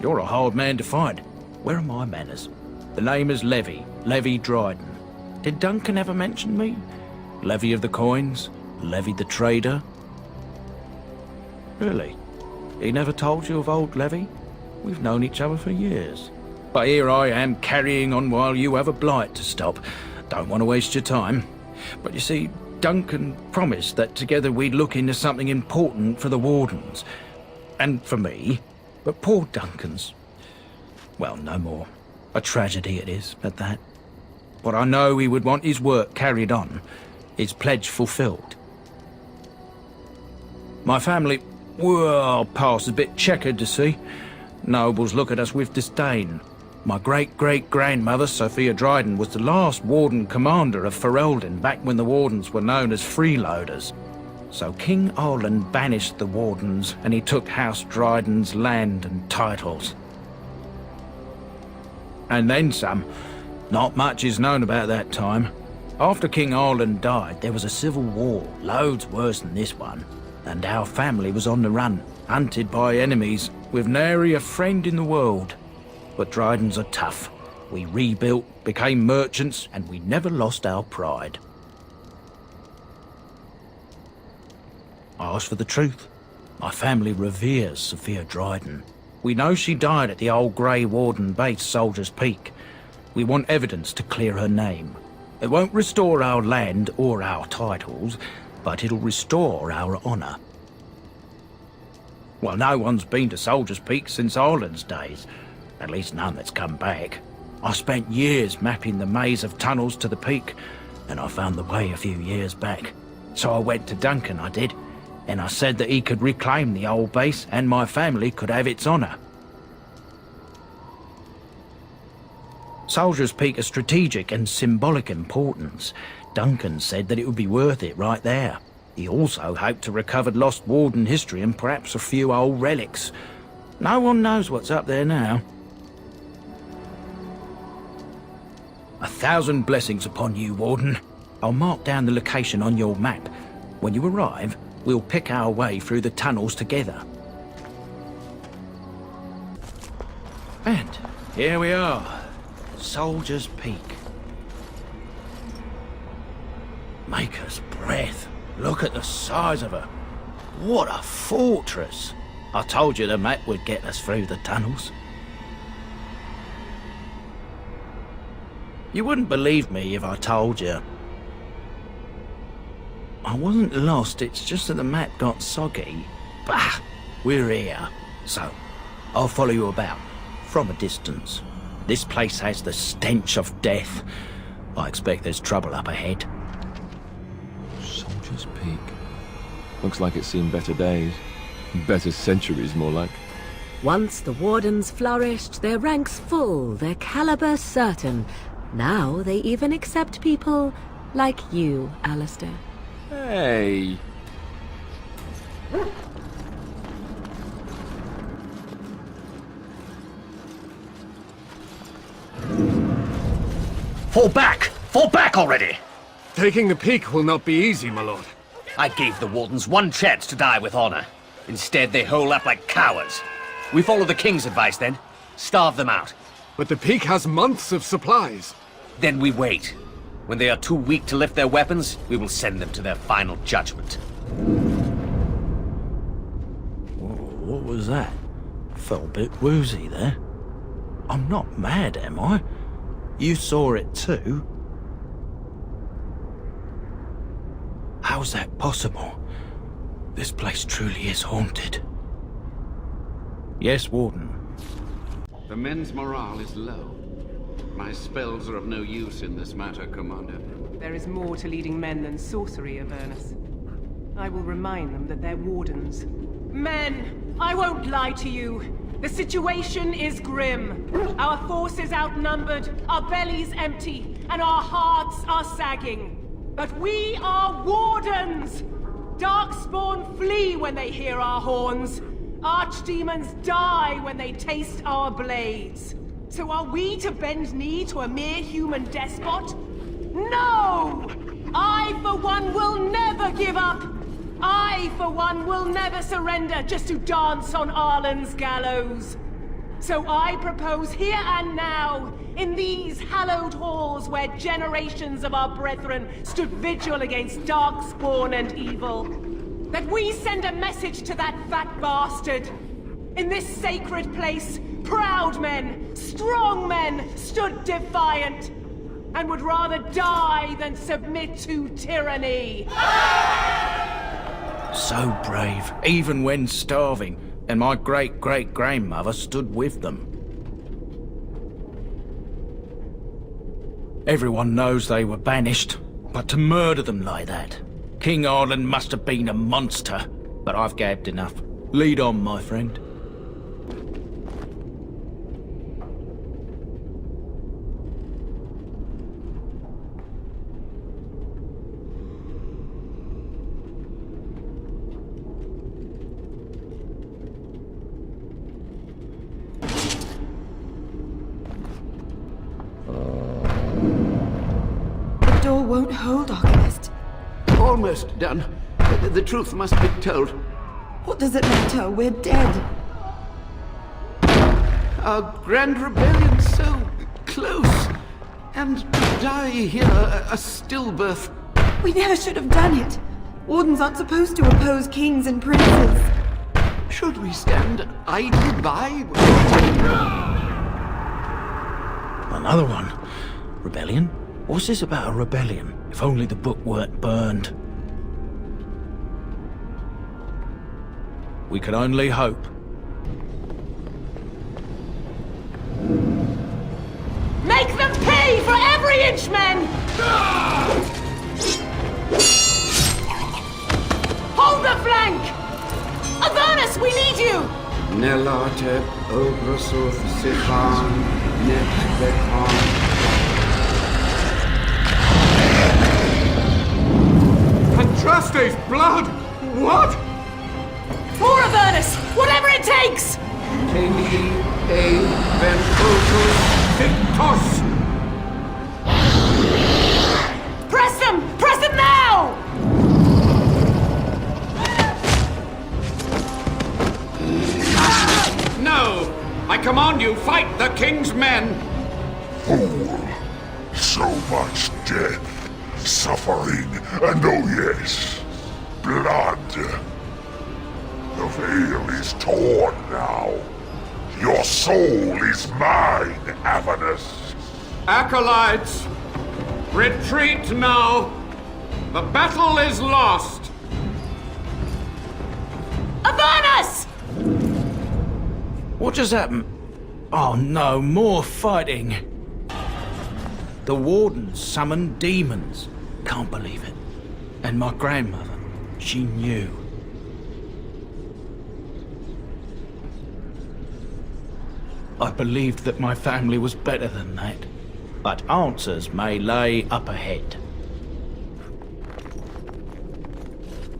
You're a hard man to find. Where are my manners? The name is Levy Dryden. Did Duncan ever mention me? Levy of the coins? Levy the trader? Really? He never told you of old Levy? We've known each other for years. But here I am carrying on while you have a blight to stop. Don't want to waste your time. But you see, Duncan promised that together we'd look into something important for the Wardens. And for me. But poor Duncan's... well, no more. A tragedy it is, at that. But I know he would want his work carried on. His pledge fulfilled. My family, well, past a bit checkered to see. Nobles look at us with disdain. My great-great-grandmother, Sophia Dryden, was the last Warden commander of Ferelden back when the Wardens were known as freeloaders. So King Olin banished the Wardens, and he took House Dryden's land and titles. And then some. Not much is known about that time. After King Olin died, there was a civil war, loads worse than this one. And our family was on the run, hunted by enemies, with nary a friend in the world. But Drydens are tough. We rebuilt, became merchants, and we never lost our pride. I ask for the truth. My family reveres Sophia Dryden. We know she died at the old Grey Warden base, Soldier's Peak. We want evidence to clear her name. It won't restore our land or our titles, but it'll restore our honour. Well, no one's been to Soldier's Peak since Ireland's days. At least none that's come back. I spent years mapping the maze of tunnels to the peak, and I found the way a few years back. So I went to Duncan, I did, and I said that he could reclaim the old base and my family could have its honour. Soldier's Peak is strategic and symbolic importance. Duncan said that it would be worth it right there. He also hoped to recover lost Warden history and perhaps a few old relics. No one knows what's up there now. 1,000 blessings upon you, Warden. I'll mark down the location on your map. When you arrive, we'll pick our way through the tunnels together. And here we are. Soldier's Peak. Maker's breath. Look at the size of her. What a fortress. I told you the map would get us through the tunnels. You wouldn't believe me if I told you. I wasn't lost, it's just that the map got soggy. Bah! We're here. So, I'll follow you about, from a distance. This place has the stench of death. I expect there's trouble up ahead. Soldier's Peak. Looks like it's seen better days. Better centuries, more like. Once the Wardens flourished, their ranks full, their caliber certain. Now they even accept people like you, Alistair. Hey! Fall back! Fall back already! Taking the peak will not be easy, my lord. I gave the Wardens one chance to die with honor. Instead, they hole up like cowards. We follow the King's advice, then. Starve them out. But the peak has months of supplies. Then we wait. When they are too weak to lift their weapons, we will send them to their final judgment. What was that? Felt a bit woozy there. I'm not mad, am I? You saw it too? How's that possible? This place truly is haunted. Yes, Warden. The men's morale is low. My spells are of no use in this matter, Commander. There is more to leading men than sorcery, Avernus. I will remind them that they're Wardens. Men! I won't lie to you. The situation is grim. Our forces outnumbered, our bellies empty, and our hearts are sagging. But we are Wardens! Darkspawn flee when they hear our horns. Archdemons die when they taste our blades. So are we to bend knee to a mere human despot? No! I, for one, will never give up! I, for one, will never surrender just to dance on Arlen's gallows. So I propose here and now, in these hallowed halls where generations of our brethren stood vigil against darkspawn and evil, that we send a message to that fat bastard. In this sacred place, proud men, strong men stood defiant, and would rather die than submit to tyranny. So brave, even when starving, and my great-great-grandmother stood with them. Everyone knows they were banished, but to murder them like that... King Arlen must have been a monster, but I've gabbed enough. Lead on, my friend. The door won't hold, Arcanist. Almost done. The truth must be told. What does it matter? We're dead. Our grand rebellion so close. And to die here, a stillbirth. We never should have done it. Wardens aren't supposed to oppose kings and princes. Should we stand idly by? Another one. Rebellion? What's this about a rebellion? If only the book weren't burned. We can only hope. Make them pay for every inch, men! Hold the flank! Avernus, we need you! Nelate ogrosoth sifan net bekon. Andraste's blood! What? More Avernus! Whatever it takes! Teni e ventotus Victos! Press them! Press them now! No! I command you, fight the king's men! Fool! So much death, suffering, and oh yes, blood. The veil is torn now. Your soul is mine, Avernus. Acolytes, retreat now! The battle is lost! Avernus! What just happened? Oh no, more fighting. The Warden summoned demons. Can't believe it. And my grandmother, she knew. I believed that my family was better than that. But answers may lay up ahead.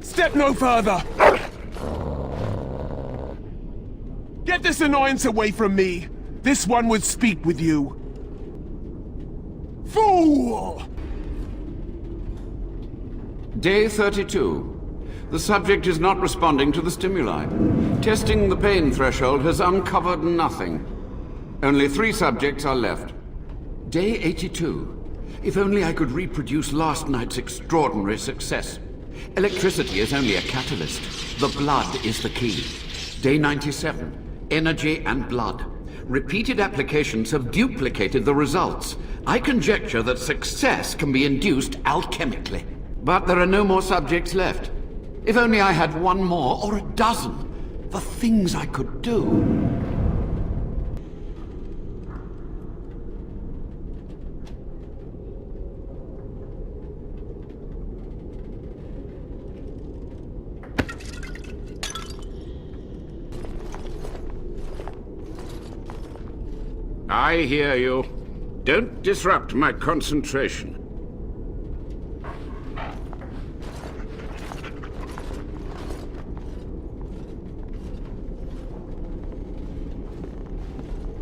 Step no further! Get this annoyance away from me! This one would speak with you. Fool! Day 32. The subject is not responding to the stimuli. Testing the pain threshold has uncovered nothing. Only 3 subjects are left. Day 82. If only I could reproduce last night's extraordinary success. Electricity is only a catalyst. The blood is the key. Day 97. Energy and blood. Repeated applications have duplicated the results. I conjecture that success can be induced alchemically. But there are no more subjects left. If only I had 1 more, or a dozen. The things I could do. I hear you. Don't disrupt my concentration.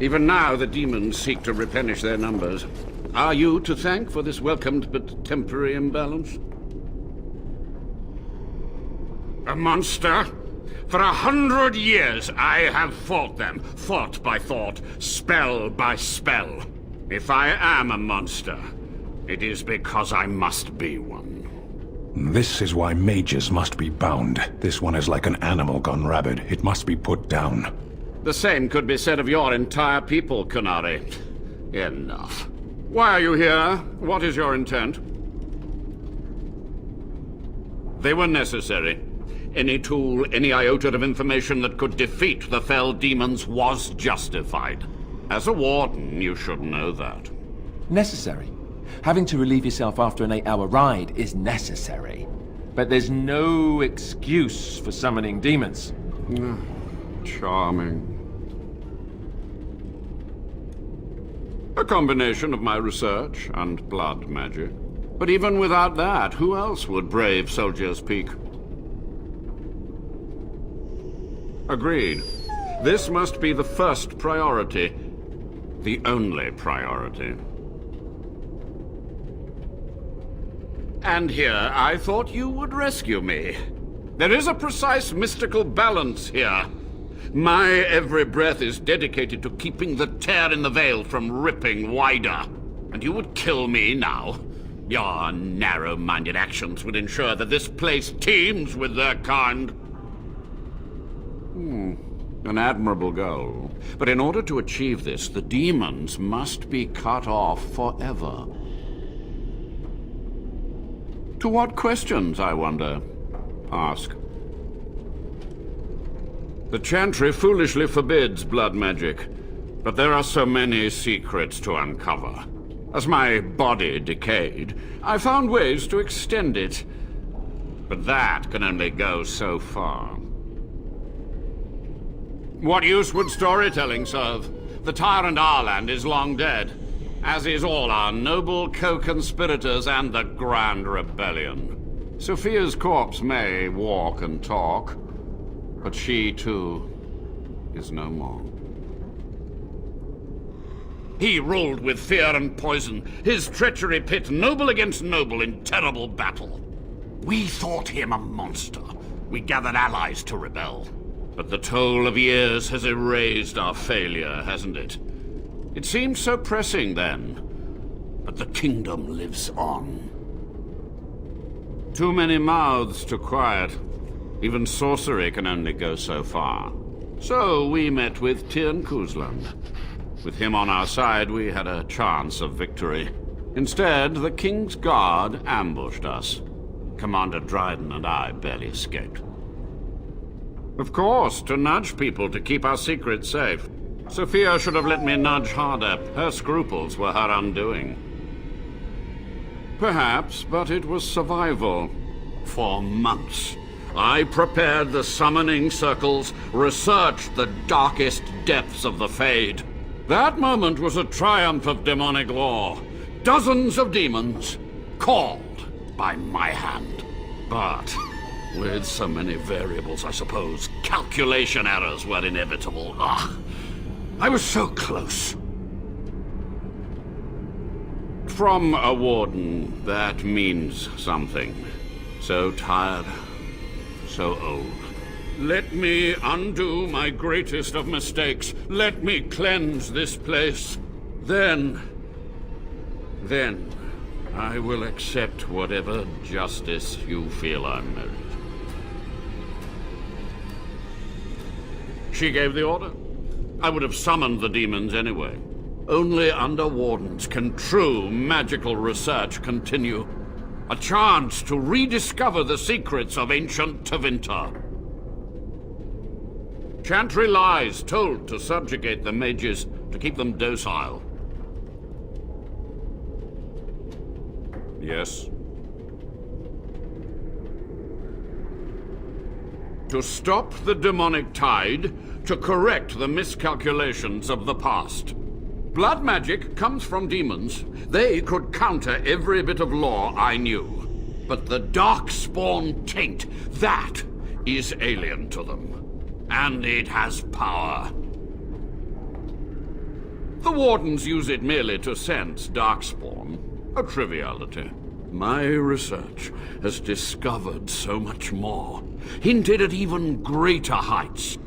Even now, the demons seek to replenish their numbers. Are you to thank for this welcomed but temporary imbalance? A monster? For 100 years I have fought them, thought by thought, spell by spell. If I am a monster, it is because I must be one. This is why mages must be bound. This one is like an animal gone rabid. It must be put down. The same could be said of your entire people, Kunari. Enough. Why are you here? What is your intent? They were necessary. Any tool, any iota of information that could defeat the fell demons was justified. As a warden, you should know that. Necessary. Having to relieve yourself after an 8-hour ride is necessary. But there's no excuse for summoning demons. Charming. A combination of my research and blood magic. But even without that, who else would brave Soldier's Peak? Agreed. This must be the first priority. The only priority. And here, I thought you would rescue me. There is a precise mystical balance here. My every breath is dedicated to keeping the tear in the veil from ripping wider. And you would kill me now? Your narrow-minded actions would ensure that this place teems with their kind. An admirable goal. But in order to achieve this, the demons must be cut off forever. To what questions, I wonder? Ask. The Chantry foolishly forbids blood magic, but there are so many secrets to uncover. As my body decayed, I found ways to extend it. But that can only go so far. What use would storytelling serve? The tyrant Arland is long dead, as is all our noble co-conspirators and the Grand Rebellion. Sophia's corpse may walk and talk, but she, too, is no more. He ruled with fear and poison, his treachery pit noble against noble in terrible battle. We thought him a monster. We gathered allies to rebel. But the toll of years has erased our failure, hasn't it? It seemed so pressing then, but the kingdom lives on. Too many mouths to quiet. Even sorcery can only go so far. So we met with Tirn Kuzland. With him on our side, we had a chance of victory. Instead, the King's Guard ambushed us. Commander Dryden and I barely escaped. Of course, to nudge people to keep our secrets safe. Sophia should have let me nudge harder. Her scruples were her undoing. Perhaps, but it was survival. For months, I prepared the summoning circles, researched the darkest depths of the Fade. That moment was a triumph of demonic law. Dozens of demons, called by my hand. But with so many variables, I suppose, calculation errors were inevitable. I was so close. From a warden, that means something. So tired, so old. Let me undo my greatest of mistakes. Let me cleanse this place. Then I will accept whatever justice you feel I merit. She gave the order. I would have summoned the demons anyway. Only under wardens can true magical research continue. A chance to rediscover the secrets of ancient Tevinter. Chantry lies told to subjugate the mages, to keep them docile. Yes. To stop the demonic tide, to correct the miscalculations of the past. Blood magic comes from demons. They could counter every bit of law I knew. But the Darkspawn taint, that is alien to them. And it has power. The Wardens use it merely to sense Darkspawn. A triviality. My research has discovered so much more. hinted at even greater heights.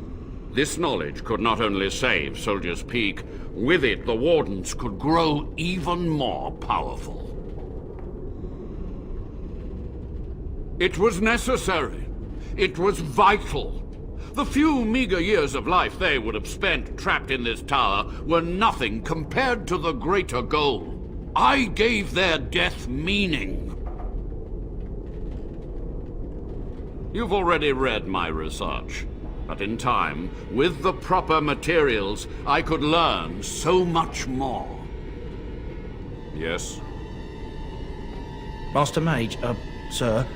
This knowledge could not only save Soldier's Peak, with it the Wardens could grow even more powerful. It was necessary. It was vital. The few meager years of life they would have spent trapped in this tower were nothing compared to the greater goal. I gave their death meaning. You've already read my research, but in time, with the proper materials, I could learn so much more. Yes? Master Mage, sir,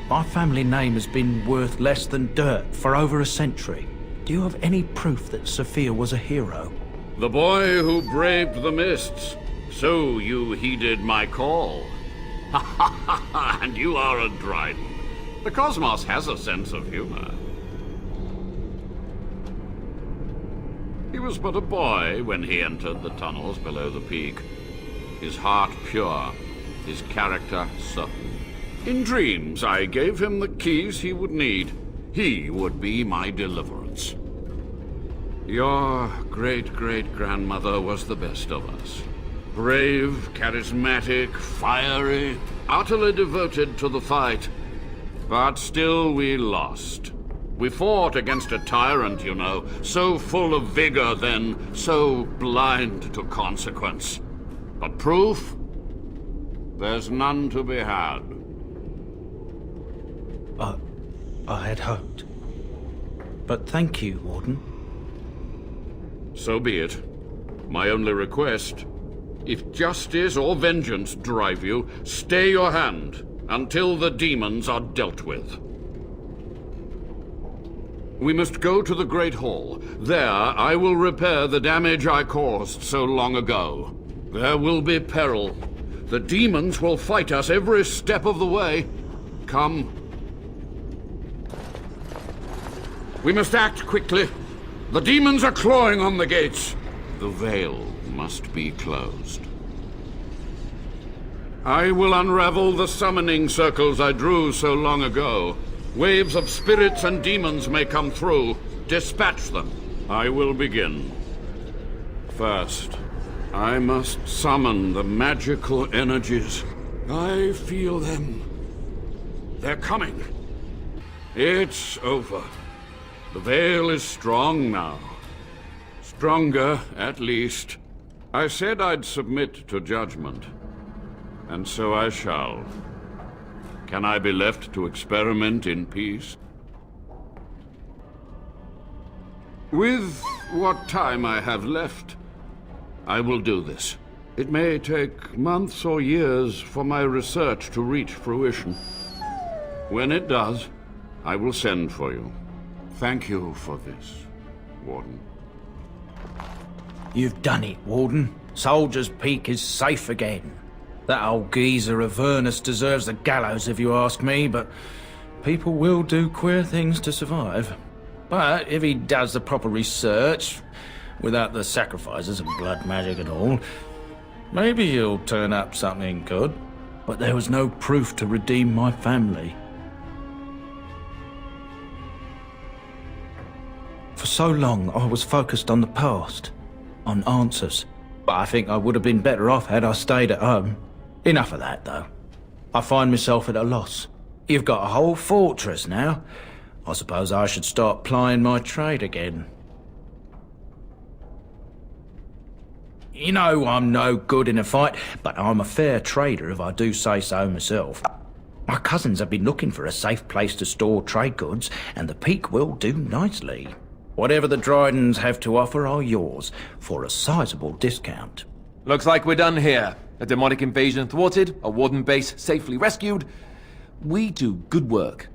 my family name has been worth less than dirt for over a century. Do you have any proof that Sophia was a hero? The boy who braved the mists. So you heeded my call. Ha ha ha ha, and you are a Dryden. The cosmos has a sense of humor. He was but a boy when he entered the tunnels below the peak. His heart pure, his character certain. In dreams, I gave him the keys he would need. He would be my deliverance. Your great-great-grandmother was the best of us. Brave, charismatic, fiery, utterly devoted to the fight. But still we lost. We fought against a tyrant, you know, so full of vigor then, so blind to consequence. But proof? There's none to be had. I had hoped. But thank you, Warden. So be it. My only request, if justice or vengeance drive you, stay your hand until the demons are dealt with. We must go to the Great Hall. There, I will repair the damage I caused so long ago. There will be peril. The demons will fight us every step of the way. Come. We must act quickly. The demons are clawing on the gates. The veil must be closed. I will unravel the summoning circles I drew so long ago. Waves of spirits and demons may come through. Dispatch them. I will begin. First, I must summon the magical energies. I feel them. They're coming. It's over. The veil is strong now. Stronger, at least. I said I'd submit to judgment. And so I shall. Can I be left to experiment in peace? With what time I have left, I will do this. It may take months or years for my research to reach fruition. When it does, I will send for you. Thank you for this, Warden. You've done it, Warden. Soldier's Peak is safe again. That old geezer of Avernus deserves the gallows if you ask me, but people will do queer things to survive. But if he does the proper research, without the sacrifices and blood magic and all, maybe he'll turn up something good. But there was no proof to redeem my family. For so long, I was focused on the past, on answers. But I think I would have been better off had I stayed at home. Enough of that, though. I find myself at a loss. You've got a whole fortress now. I suppose I should start plying my trade again. You know I'm no good in a fight, but I'm a fair trader if I do say so myself. My cousins have been looking for a safe place to store trade goods, and the Peak will do nicely. Whatever the Drydens have to offer are yours, for a sizable discount. Looks like we're done here. A demonic invasion thwarted, a Warden base safely rescued. We do good work.